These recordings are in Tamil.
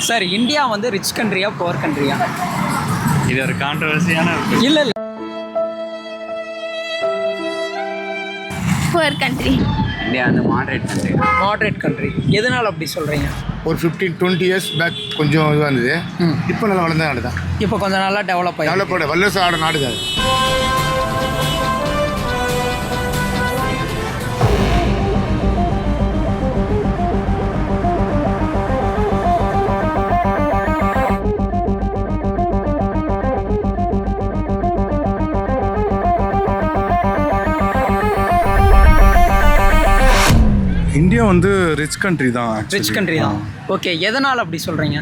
சார் இந்தியா வந்து ரிச் கண்ட்ரியா புவர் கண்ட்ரியா? இது ஒரு கான்ட்ரவர்சியான இல்லை இல்லை புவர் கண்ட்ரி. இந்தியா வந்து மாடரேட் கண்ட்ரி. எதனால் அப்படி சொல்கிறீங்க? ஒரு 15-20 இயர்ஸ் பேக் கொஞ்சம் இதுவாக இருந்தது. இப்போ நல்லா வளர்ந்த நாடு தான். இப்போ கொஞ்சம் நல்லா டெவலப் ஆகி டெவலப்போட வல்லரசு ஆட நாடு தான். இந்தியா வந்து ரிச் கண்ட்ரி தான். ரிச் கண்ட்ரி தான். ஓகே, எதனால் அப்படி சொல்கிறீங்க?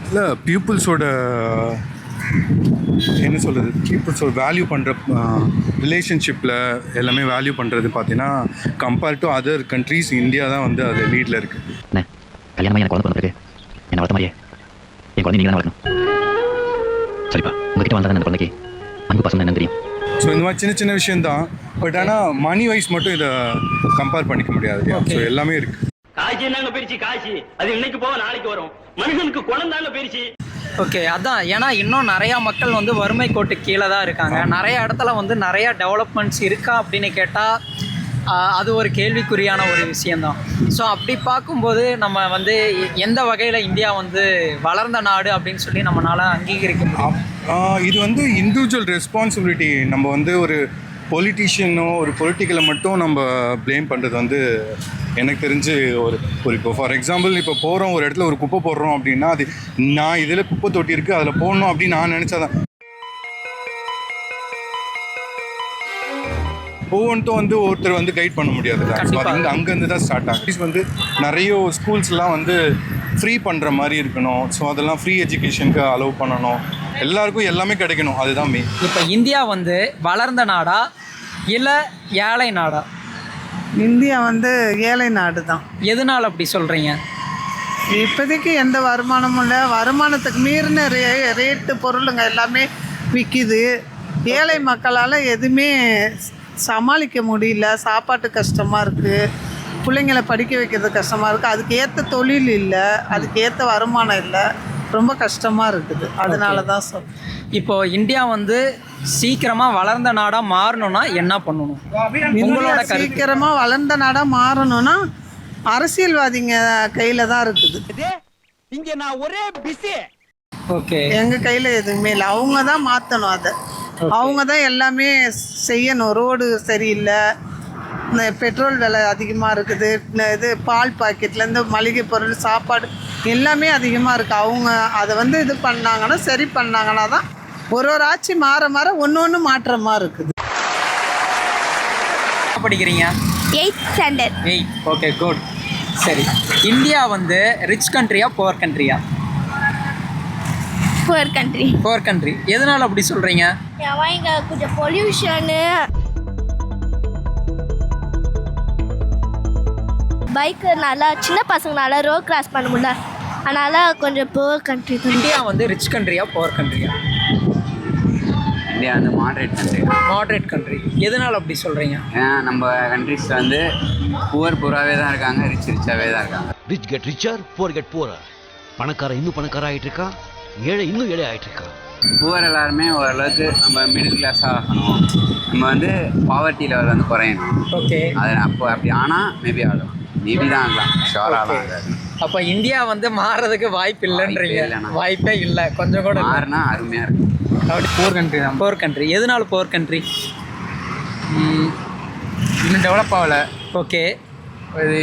இல்லை, பீப்புள்ஸோட என்ன சொல்கிறது, பீப்புள்ஸோட வேல்யூ பண்ணுற ரிலேஷன்ஷிப்பில் எல்லாமே வேல்யூ பண்ணுறது பார்த்தீங்கன்னா compared to other countries India தான் வந்து அது லீடில் இருக்குது. கல்யாணமாக எனக்கு குழந்தை பிறகு என்னை வளர்த்த மாதிரியே என் குழந்தை நீங்கள் தான் வளர்க்கணும். சரிப்பா, உங்ககிட்ட வந்தால் தான் அந்த குழந்தைக்கு அன்பு பசங்க என்னன்னு தெரியும். ஸோ இந்த மாதிரி சின்ன சின்ன விஷயந்தான். பட் ஆனால் மணி வைஸ் மட்டும் இதை கம்பேர் பண்ணிக்க முடியாது. ஸோ எல்லாமே இருக்குது. காய்ச்சி என்னங்க பிரிச்சு காய்ச்சி அது இன்னைக்கு போக நாளைக்கு வரும். மனுஷனுக்கு குழந்தாங்க பிரிச்சு. ஓகே, அதான். ஏன்னா இன்னும் நிறையா மக்கள் வந்து வறுமை கோட்டு கீழே தான் இருக்காங்க. நிறைய இடத்துல வந்து நிறையா டெவலப்மெண்ட்ஸ் இருக்கா அப்படின்னு கேட்டால் அது ஒரு கேள்விக்குறியான ஒரு விஷயந்தான். ஸோ அப்படி பார்க்கும்போது நம்ம வந்து எந்த வகையில் இந்தியா வந்து வளர்ந்த நாடு அப்படின்னு சொல்லி நம்மளால் அங்கீகரிக்க முடியும்? இது வந்து இண்டிவிஜுவல் ரெஸ்பான்சிபிலிட்டி. நம்ம வந்து ஒரு பொலிட்டீஷியனோ ஒரு பொலிட்டிக்கலை மட்டும் நம்ம ப்ளேம் பண்ணுறது வந்து எனக்கு தெரிஞ்சு ஒரு இப்போ ஃபார் எக்ஸாம்பிள் இப்போ போகிறோம் ஒரு இடத்துல ஒரு குப்பை போடுறோம் அப்படின்னா அது நான் இதில் குப்பை தொட்டி இருக்குது அதில் போடணும் அப்படின்னு நான் நினச்சாதான் ஒவ்வொன்றும் வந்து ஒருத்தர் வந்து கைட் பண்ண முடியாது. அது அங்கேருந்து தான் ஸ்டார்ட் ஆகும். வந்து நிறைய ஸ்கூல்ஸ்லாம் வந்து ஃப்ரீ பண்ணுற மாதிரி இருக்கணும். ஸோ அதெல்லாம் ஃப்ரீ எஜுகேஷனுக்கு அலோவ் பண்ணணும். எல்லாருக்கும் எல்லாமே கிடைக்கணும். அதுதான் மெயின். இப்போ இந்தியா வந்து வளர்ந்த நாடா இல்லை ஏழை நாடா? இந்தியா வந்து ஏழை நாடு தான். எதனால் அப்படி சொல்கிறீங்க? இப்போதைக்கு எந்த வருமானமும் இல்லை. வருமானத்துக்கு மீறின ரேட்டு பொருளுங்க எல்லாமே விற்கிது. ஏழை மக்களால் எதுவுமே சமாளிக்க முடியல. சாப்பாட்டு கஷ்டமாக இருக்குது, பிள்ளைங்களை படிக்க வைக்கிறது கஷ்டமாக இருக்குது, அதுக்கு ஏற்ற தொழில் இல்லை, அதுக்கு ஏற்ற வருமானம் இல்லை, ரொம்ப கஷ்டமாக இருக்குது. அதனால தான் இப்போது இந்தியா வந்து சீக்கிரமாக வளர்ந்த நாடாக மாறணும்னா என்ன பண்ணணும்? உங்களோட சீக்கிரமாக வளர்ந்த நாடாக மாறணும்னா அரசியல்வாதிங்க கையில் தான் இருக்குது. இங்கே நான் ஒரே பிஸி. ஓகே, எங்கள் கையில் எதுவுமே இல்லை. அவங்க தான் மாற்றணும். அதை அவங்க தான் எல்லாமே செய்யணும். ரோடு சரியில்லை, இந்த பெட்ரோல் விலை அதிகமாக இருக்குது, இது பால் பாக்கெட்லேருந்து மளிகை பொருள் சாப்பாடு எல்லாமே அதிகமாக இருக்குது. அவங்க அதை வந்து இது பண்ணாங்கன்னா சரி பண்ணாங்கன்னா தான் ஒரு ஆட்சி மாற மாற ஒன்று மாற்றமாக இருக்குது. படிக்கிறீங்க? 8th standard. 8. Okay, good. சரி, இந்தியா வந்து ரிச் கண்ட்ரியா புவர் கண்ட்ரியா? Poor country. Poor country. எதனால் அப்படி சொல்கிறீங்க? இங்கே கொஞ்சம் பொல்யூஷனு, பைக்கு நல்லா சின்ன பசங்களால ரோட் கிராஸ் பண்ண முடியல, அதனால் கொஞ்சம் புவர் கண்ட்ரி. இந்தியா வந்து ரிச் கண்ட்ரியா புவர் கண்ட்ரியா? இந்தியா வந்து மாடரேட் கண்ட்ரி. எதனால் அப்படி சொல்கிறீங்க? ஏன்னா நம்ம கண்ட்ரிஸ் வந்து புவராகவே தான் இருக்காங்க, ரிச்சாகவே தான் இருக்காங்க. Rich get richer, poor get poorer. பணக்காரன் இன்னும் பணக்கார ஆகிட்டு இருக்கா, ஏழை இன்னும் ஏழை ஆகிட்டு இருக்கா. புவர் எல்லாருமே ஓரளவுக்கு நம்ம மிடில் கிளாஸாக ஆகணும், நம்ம வந்து பாவர்ட்டி லெவல் வந்து குறையணும். ஓகே, அது அப்போ அப்படி ஆனால் மேபி ஆகலாம், மேபி தான் ஆகலாம், ஷோராகலாம் ஆகாது. அப்போ இந்தியா வந்து மாறுறதுக்கு வாய்ப்பு இல்லைன்றீங்க? வாய்ப்பே இல்லை, கொஞ்சம் கூட மாறினா அருமையாக இருக்கும். அப்படி புவர் கண்ட்ரி தான். Poor country. எதனால் புவர் கண்ட்ரி? இன்னும் டெவலப் ஆகலை. ஓகே, இது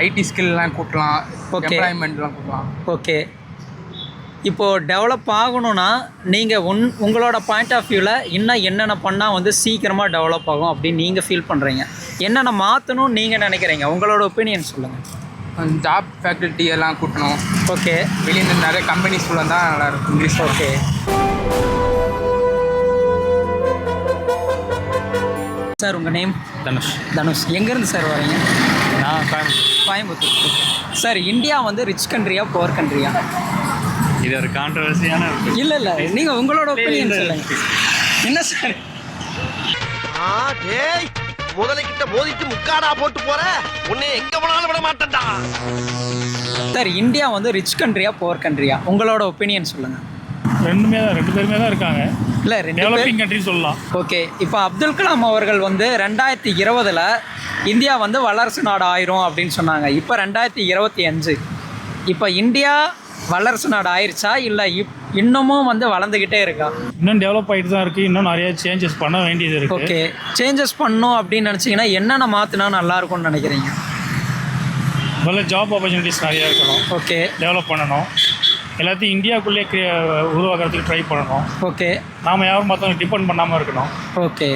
ஐடி ஸ்கில்லாம் கூட்டலாம், ஓகே, எம்ப்ளாய்மெண்ட்லாம் கூட்டலாம். ஓகே. இப்போது டெவலப் ஆகணும்னா நீங்கள் உங்களோட பாயிண்ட் ஆஃப் வியூவில் இன்னும் என்னென்ன பண்ணால் வந்து சீக்கிரமாக டெவலப் ஆகும் அப்படின்னு நீங்கள் ஃபீல் பண்ணுறீங்க? என்னென்ன மாற்றணும்னு நீங்கள் நினைக்கிறீங்க? உங்களோட ஒப்பீனியன் சொல்லுங்கள். ஜாப் ஃபேக்கல்ட்டி எல்லாம் கூட்டணும். ஓகே, வெளியே நிறைய கம்பெனிஸ் உள்ள தான் நல்லா இருக்கும் இங்கிலீஷ். ஓகே. சார் உங்கள் நேம்? தனுஷ். எங்கேருந்து சார் வரீங்க? நான் கோயம்புத்தூர். சார் இந்தியா வந்து ரிச் கண்ட்ரியா புவர் கண்ட்ரியா? இது ஒரு கான்ட்ரவர்சியான இல்லை இல்லை, நீங்கள் உங்களோட ஒப்பீனியன் சொல்லுங்கள். என்ன சார்? முதலைக்கிட்ட மோதிட்டு முக்காடா போட்டு போற உன்னை எங்க போனாலும் விட மாட்டேன்டா. சார் இந்தியா வந்து ரிச் கண்ட்ரியா புவர் கண்ட்ரியா உங்களோட ஒப்பீனியன் சொல்லுங்கள். ரெண்டு பேருமே தான் இருக்காங்க. இல்லை டெவலப்பிங் கண்ட்ரி சொல்லலாம். ஓகே, இப்போ அப்துல் கலாம் அவர்கள் வந்து 2020 இந்தியா வந்து வல்லரசு நாடு ஆயிரும் அப்படின்னு சொன்னாங்க. இப்போ 2025 இப்போ இந்தியா வல்லரசு நாடு ஆயிடுச்சா இல்லை இன்னமும் வந்து வளர்ந்துக்கிட்டே இருக்கா? இன்னும் டெவலப் ஆகிட்டு தான் இருக்குது. இன்னும் நிறைய சேஞ்சஸ் பண்ண வேண்டியது இருக்குது. ஓகே, சேஞ்சஸ் பண்ணணும் அப்படின்னு நினச்சிங்கன்னா என்னென்ன மாற்றினா நல்லாயிருக்கும்னு நினைக்கிறீங்க? முதல்ல ஜாப் ஆப்பர்ச்சுனிட்டிஸ் நிறையா இருக்கணும். ஓகே, டெவலப் பண்ணணும். எல்லாத்தையும் இந்தியாவுக்குள்ளே உருவாக்குறதுக்கு ட்ரை பண்ணணும். ஓகே, நாம் யாரும் மற்றவங்க டிபெண்ட் பண்ணாமல் இருக்கணும். ஓகே,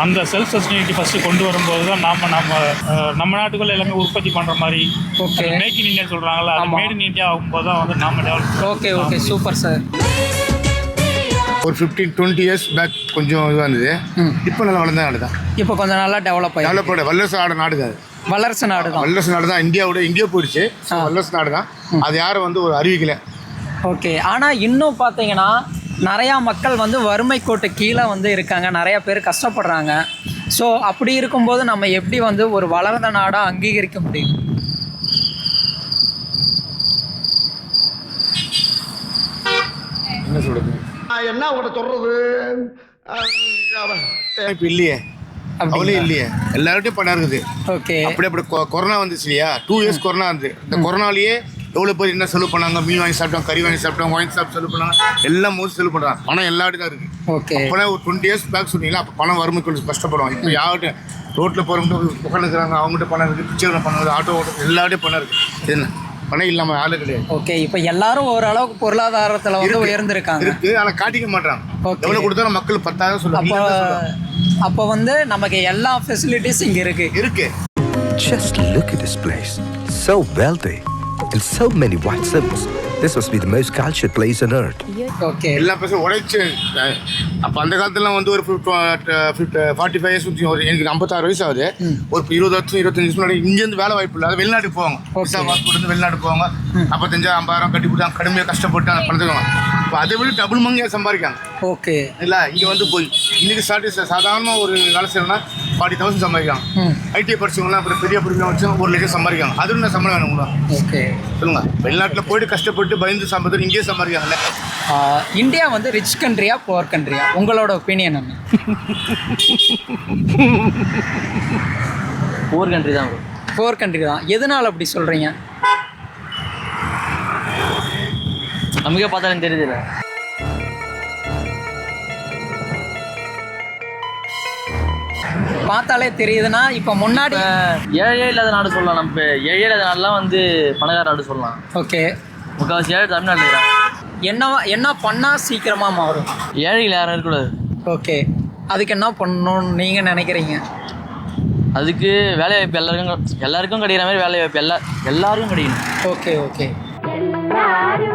அந்த செல்ஃப் சஸ்டைனிட்டி ஃபஸ்ட்டு கொண்டு வரும்போது தான் நம்ம நாட்டுக்குள்ளே எல்லாமே உற்பத்தி பண்ணுற மாதிரி. ஓகே, மேக் இன் இந்தியா சொல்கிறாங்களா, அது மேட் இன் இந்தியா ஆகும்போது தான் வந்து நம்ம develop. Okay, okay, super sir. ஒரு 15-20 இயர்ஸ் பேக் கொஞ்சம் இதுவாக இருந்தது. இப்போ நல்லா வளர்ந்த நாடு தான். இப்போ கொஞ்சம் நல்லா டெவலப் ஆகி வல்லரசு நாடு தான். வல்லரசு நாடு தான். வல்லரசு நாடு தான். இந்தியா போயிடுச்சு. வல்லரசு நாடு தான். அது யாரும் வந்து ஒரு அறிவிக்கலை. ஓகே, ஆனால் இன்னும் பார்த்தீங்கன்னா நிறையா மக்கள் வந்து வறுமை கோட்டு கீழே வந்து இருக்காங்க. நிறையா பேர் கஷ்டப்படுறாங்க. ஸோ அப்படி இருக்கும்போது நம்ம எப்படி வந்து ஒரு வளர்ந்த நாடாக அங்கீகரிக்க முடியும்? என்ன சொல்கிறது, என்ன உங்கள்கிட்ட சொல்றது? இப்போ இல்லையே, அவளே இல்லையே. எல்லார்ட்டையும் பணம் இருக்குது. ஓகே, அப்படி கொரோனா வந்துச்சு இல்லையா? 2 இயர்ஸ் கொரோனா வந்து இந்த கொரோனாலேயே எவ்வளோ பேர் என்ன செலவு பண்ணாங்க? மீன் வாங்கி சாப்பிட்டோம், கறி வாங்கி சாப்பிட்டோம், ஒயின் ஷாப் செலவு பண்ணாங்க, எல்லாம் மோஸ்ட் செலவு பண்ணுறாங்க. பணம் எல்லார்ட்டும் தான் இருக்குது. ஓகே, அப்போனா ஒரு 20 இயர்ஸ் பேக் சொன்னீங்களா, அப்போ பணம் வறுமை கொஞ்சம் கஷ்டப்படுவாங்க. இப்போ யார்கிட்ட ரோட்டில் போகிறவங்க உட்காந்துக்கிறாங்க, அவங்ககிட்ட பணம் இருக்குது, பிச்சைகளை பணம் இருக்குது, ஆட்டோ ஓட்டம் எல்லார்ட்டையும் பணம் இருக்குது. என்ன பணம் இல்லாமல் ஆளு கிடையாது. ஓகே, இப்போ எல்லாரும் ஓரளவுக்கு பொருளாதாரத்தில் வந்து உயர்ந்திருக்காங்க. இருக்குது, ஆனால் காட்டிக்க மாட்டாங்க. எவ்வளோ கொடுத்தாலும் மக்கள் 10,000 சொல்லுவாங்க. அப்போ வந்து நமக்கு எல்லா ஃபெசிலிட்டிஸ் இங்கே இருக்கு. Just look at this place. So wealthy. And so many white symbols. This must be the most cultured place on earth. Okay, எல்லா பசங்க உழைச்சு. அப்போ அந்த காலத்துலாம் வந்து ஒரு 45 இயர்ஸ் எனக்கு 56 வயசு ஆகுது. ஒரு 20 வருஷம் 25 வருஷம் முன்னாடி இங்கேருந்து வேலை வாய்ப்பு இல்லை, அது வெளிநாட்டுக்கு போவாங்க. பாஸ்போர்ட் வந்து வெளிநாடு போவாங்க. 45,000-50,000 கட்டி கொடுத்தாங்க, கடுமையாக கஷ்டப்பட்டு அந்த பணத்துக்கு. இப்போ அதை விட டபுள் மங்கியாக சம்பாதிக்காங்க. ஓகே, இல்லை இங்கே வந்து போய் இன்றைக்கி சாதாரணமாக ஒரு வேலை செய்யணும்னா 40,000 சம்பாதிக்காங்க. ஐடிஐ படிச்சவங்களாம் அப்புறம் பெரிய பொறுமையாக வச்சு 1 லட்சம் சம்பாதிக்காங்க. அது என்ன சம்பளம் வேணுங்களா? ஓகே, சொல்லுங்கள். வெளிநாட்டில் போய்ட்டு கஷ்டப்பட்டு பயந்து சம்பாதிச்சு இங்கேயே சம்பாதிக்காங்கல்ல. இந்தியா வந்து ரிச் கண்ட்ரியா புவர் கண்ட்ரியா உங்களோட ஒப்பீனியன் என்ன? புவர் கண்ட்ரி தான். புவர் கண்ட்ரி தான். எதனால் அப்படி சொல்கிறீங்க? நமக்கே பார்த்தாலும் தெரியுதுல்ல. பார்த்தாலே தெரியுதுன்னா இப்போ முன்னாடி ஏழை இல்லாத நாடு சொல்லலாம். நம்ம ஏழை இல்லாத நாடுலாம் வந்து பணக்கார நாடு சொல்லலாம். ஓகே, முக்கால்வாசி ஏழை தமிழ்நாட்டில் இருக்கிறாங்க. என்ன பண்ணால் சீக்கிரமாக மாறும்? ஏழைகள் யாரும் இருக்கக்கூடாது. ஓகே, அதுக்கு என்ன பண்ணணும்னு நீங்கள் நினைக்கிறீங்க? அதுக்கு வேலைவாய்ப்பு எல்லாருக்கும் கிடைக்கிற மாதிரி வேலைவாய்ப்பு எல்லாருக்கும் கிடைக்கணும். Okay, okay. எல்லாரும்